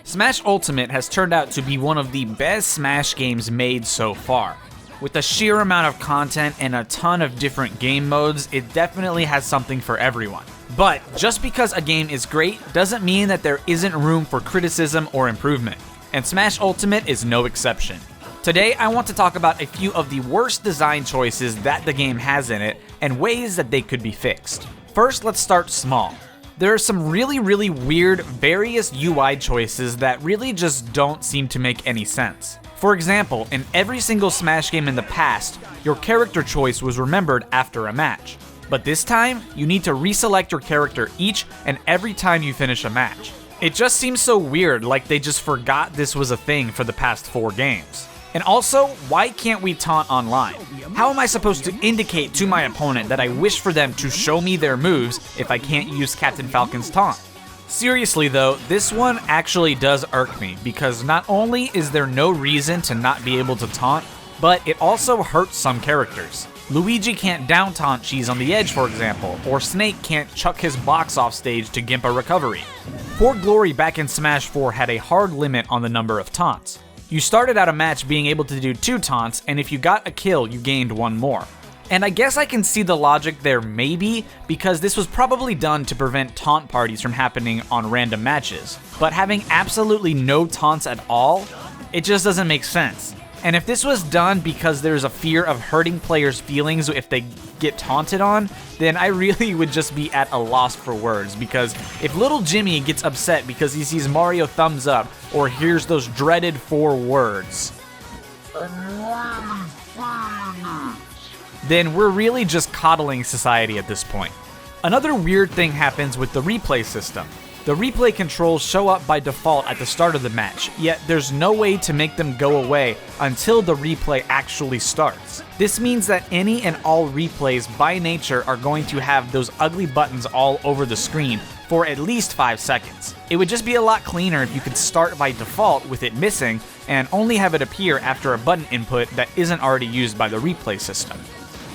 Smash Ultimate has turned out to be one of the best Smash games made so far. With the sheer amount of content and a ton of different game modes, it definitely has something for everyone. But just because a game is great doesn't mean that there isn't room for criticism or improvement, and Smash Ultimate is no exception. Today, I want to talk about a few of the worst design choices that the game has in it and ways that they could be fixed. First, let's start small. There are some really weird, various UI choices that really just don't seem to make any sense. For example, in every single Smash game in the past, your character choice was remembered after a match. But this time, you need to reselect your character each and every time you finish a match. It just seems so weird, like they just forgot this was a thing for the past 4 games. And also, why can't we taunt online? How am I supposed to indicate to my opponent that I wish for them to show me their moves if I can't use Captain Falcon's taunt? Seriously though, this one actually does irk me, because not only is there no reason to not be able to taunt, but it also hurts some characters. Luigi can't down taunt Cheese on the edge, for example, or Snake can't chuck his box off stage to gimp a recovery. Port Glory back in Smash 4 had a hard limit on the number of taunts. You started out a match being able to do 2 taunts, and if you got a kill, you gained 1 more. And I guess I can see the logic there maybe, because this was probably done to prevent taunt parties from happening on random matches. But having absolutely no taunts at all, it just doesn't make sense. And if this was done because there's a fear of hurting players' feelings if they get taunted on, then I really would just be at a loss for words, because if little Jimmy gets upset because he sees Mario thumbs up or hears those dreaded 4 words, then we're really just coddling society at this point. Another weird thing happens with the replay system. The replay controls show up by default at the start of the match, yet there's no way to make them go away until the replay actually starts. This means that any and all replays by nature are going to have those ugly buttons all over the screen for at least 5 seconds. It would just be a lot cleaner if you could start by default with it missing and only have it appear after a button input that isn't already used by the replay system.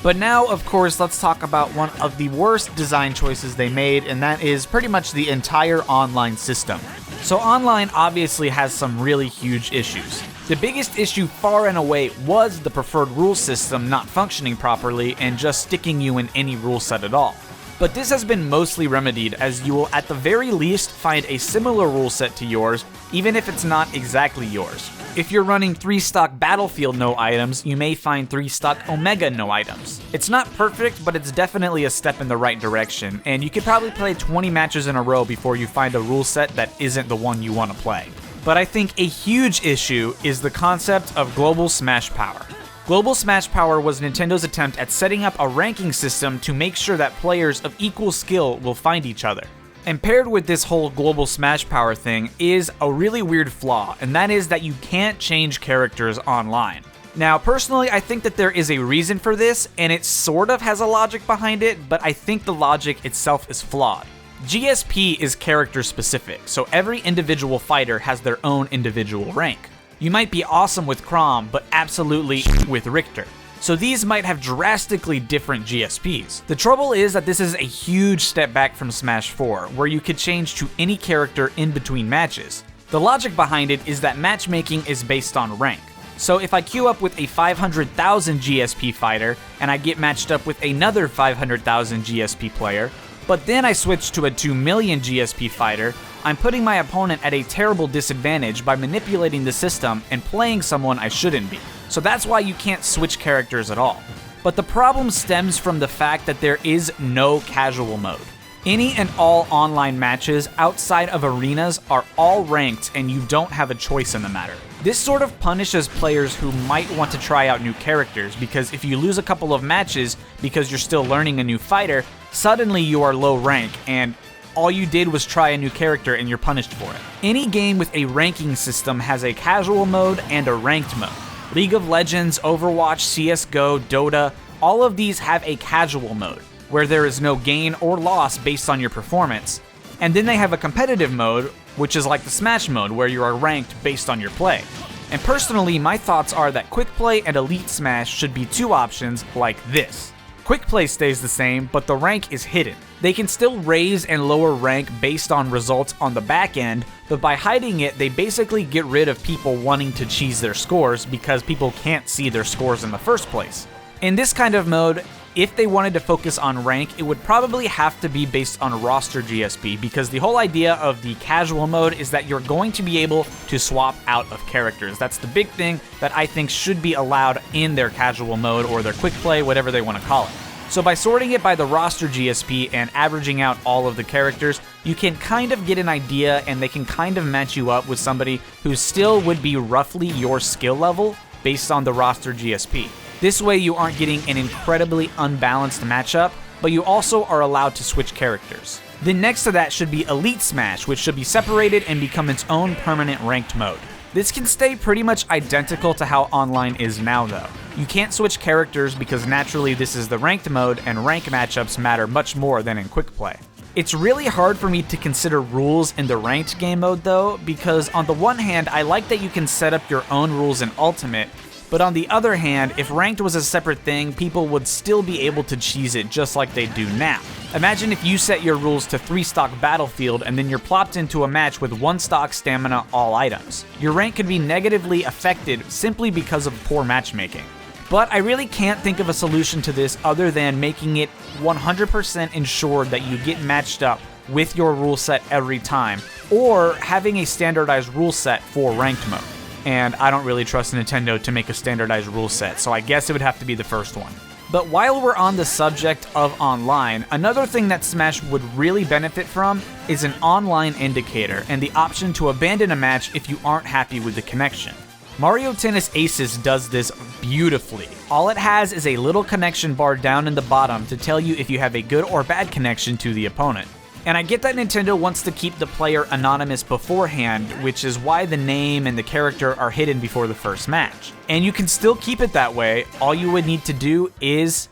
But now, of course, let's talk about one of the worst design choices they made, and that is pretty much the entire online system. So online obviously has some really huge issues. The biggest issue far and away was the preferred rule system not functioning properly and just sticking you in any rule set at all. But this has been mostly remedied, as you will at the very least find a similar rule set to yours, even if it's not exactly yours. If you're running 3 stock Battlefield no items, you may find 3 stock Omega no items. It's not perfect, but it's definitely a step in the right direction, and you could probably play 20 matches in a row before you find a rule set that isn't the one you want to play. But I think a huge issue is the concept of Global Smash Power. Global Smash Power was Nintendo's attempt at setting up a ranking system to make sure that players of equal skill will find each other. And paired with this whole Global Smash Power thing is a really weird flaw, and that is that you can't change characters online. Now, personally, I think that there is a reason for this, and it sort of has a logic behind it, but I think the logic itself is flawed. GSP is character specific, so every individual fighter has their own individual rank. You might be awesome with Chrom, but absolutely with Richter. So these might have drastically different GSPs. The trouble is that this is a huge step back from Smash 4, where you could change to any character in between matches. The logic behind it is that matchmaking is based on rank. So if I queue up with a 500,000 GSP fighter, and I get matched up with another 500,000 GSP player, but then I switch to a 2 million GSP fighter, I'm putting my opponent at a terrible disadvantage by manipulating the system and playing someone I shouldn't be. So that's why you can't switch characters at all. But the problem stems from the fact that there is no casual mode. Any and all online matches outside of arenas are all ranked, and you don't have a choice in the matter. This sort of punishes players who might want to try out new characters, because if you lose a couple of matches because you're still learning a new fighter, suddenly you are low rank, and all you did was try a new character and you're punished for it. Any game with a ranking system has a casual mode and a ranked mode. League of Legends, Overwatch, CSGO, Dota, all of these have a casual mode, where there is no gain or loss based on your performance. And then they have a competitive mode, which is like the Smash mode, where you are ranked based on your play. And personally, my thoughts are that Quick Play and Elite Smash should be 2 options like this. Quick play stays the same, but the rank is hidden. They can still raise and lower rank based on results on the back end, but by hiding it, they basically get rid of people wanting to cheese their scores because people can't see their scores in the first place. In this kind of mode, if they wanted to focus on rank, it would probably have to be based on roster GSP, because the whole idea of the casual mode is that you're going to be able to swap out of characters. That's the big thing that I think should be allowed in their casual mode or their quick play, whatever they want to call it. So by sorting it by the roster GSP and averaging out all of the characters, you can kind of get an idea and they can kind of match you up with somebody who still would be roughly your skill level based on the roster GSP. This way you aren't getting an incredibly unbalanced matchup, but you also are allowed to switch characters. Then next to that should be Elite Smash, which should be separated and become its own permanent ranked mode. This can stay pretty much identical to how online is now though. You can't switch characters because naturally this is the ranked mode and rank matchups matter much more than in quick play. It's really hard for me to consider rules in the ranked game mode though, because on the one hand I like that you can set up your own rules in Ultimate, but on the other hand, if ranked was a separate thing, people would still be able to cheese it just like they do now. Imagine if you set your rules to 3-stock Battlefield and then you're plopped into a match with 1-stock stamina all items. Your rank could be negatively affected simply because of poor matchmaking. But I really can't think of a solution to this other than making it 100% ensured that you get matched up with your rule set every time, or having a standardized rule set for ranked mode. And I don't really trust Nintendo to make a standardized rule set, so I guess it would have to be the first one. But while we're on the subject of online, another thing that Smash would really benefit from is an online indicator and the option to abandon a match if you aren't happy with the connection. Mario Tennis Aces does this beautifully. All it has is a little connection bar down in the bottom to tell you if you have a good or bad connection to the opponent. And I get that Nintendo wants to keep the player anonymous beforehand, which is why the name and the character are hidden before the first match. And you can still keep it that way, all you would need to do is...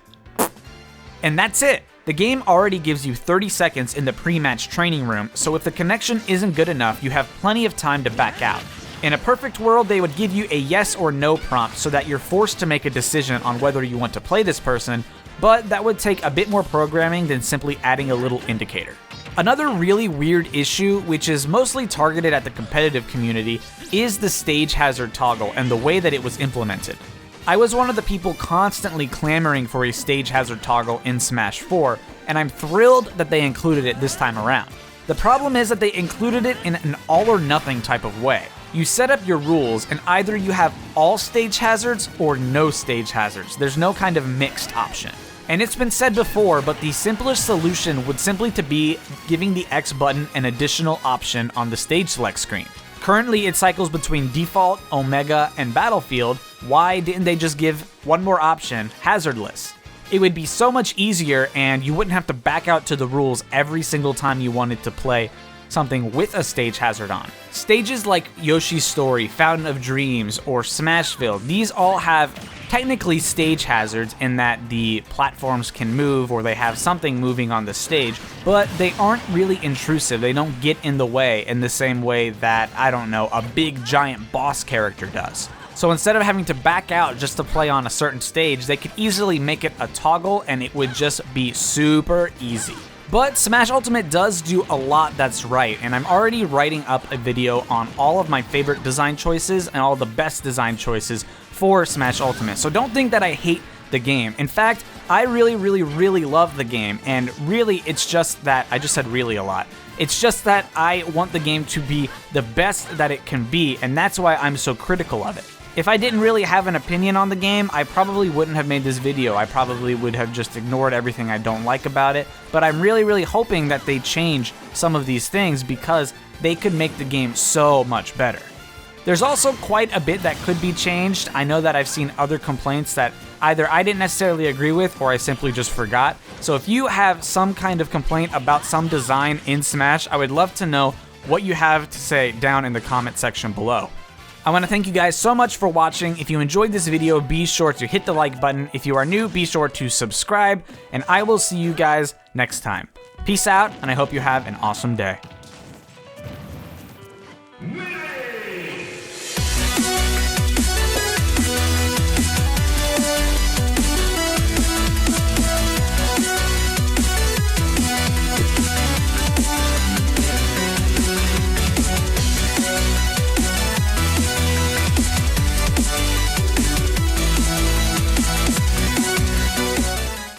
and that's it! The game already gives you 30 seconds in the pre-match training room, so if the connection isn't good enough, you have plenty of time to back out. In a perfect world, they would give you a yes or no prompt so that you're forced to make a decision on whether you want to play this person, but that would take a bit more programming than simply adding a little indicator. Another really weird issue, which is mostly targeted at the competitive community, is the stage hazard toggle and the way that it was implemented. I was one of the people constantly clamoring for a stage hazard toggle in Smash 4, and I'm thrilled that they included it this time around. The problem is that they included it in an all or nothing type of way. You set up your rules and either you have all stage hazards or no stage hazards. There's no kind of mixed option. And it's been said before, but the simplest solution would simply to be giving the X button an additional option on the stage select screen. Currently, it cycles between Default, Omega, and Battlefield. Why didn't they just give one more option, Hazardless? It would be so much easier and you wouldn't have to back out to the rules every single time you wanted to play something with a stage hazard on. Stages like Yoshi's Story, Fountain of Dreams, or Smashville, these all have technically stage hazards in that the platforms can move or they have something moving on the stage, but they aren't really intrusive. They don't get in the way in the same way that, I don't know, a big giant boss character does. So instead of having to back out just to play on a certain stage, they could easily make it a toggle and it would just be super easy. But Smash Ultimate does do a lot that's right, and I'm already writing up a video on all of my favorite design choices and all the best design choices for Smash Ultimate. So don't think that I hate the game. In fact, I really love the game, and really it's just that, I just said really a lot. It's just that I want the game to be the best that it can be, and that's why I'm so critical of it. If I didn't really have an opinion on the game, I probably wouldn't have made this video. I probably would have just ignored everything I don't like about it, but I'm really hoping that they change some of these things because they could make the game so much better. There's also quite a bit that could be changed. I know that I've seen other complaints that either I didn't necessarily agree with or I simply just forgot. So if you have some kind of complaint about some design in Smash, I would love to know what you have to say down in the comment section below. I want to thank you guys so much for watching. If you enjoyed this video, be sure to hit the like button. If you are new, be sure to subscribe, and I will see you guys next time. Peace out, and I hope you have an awesome day.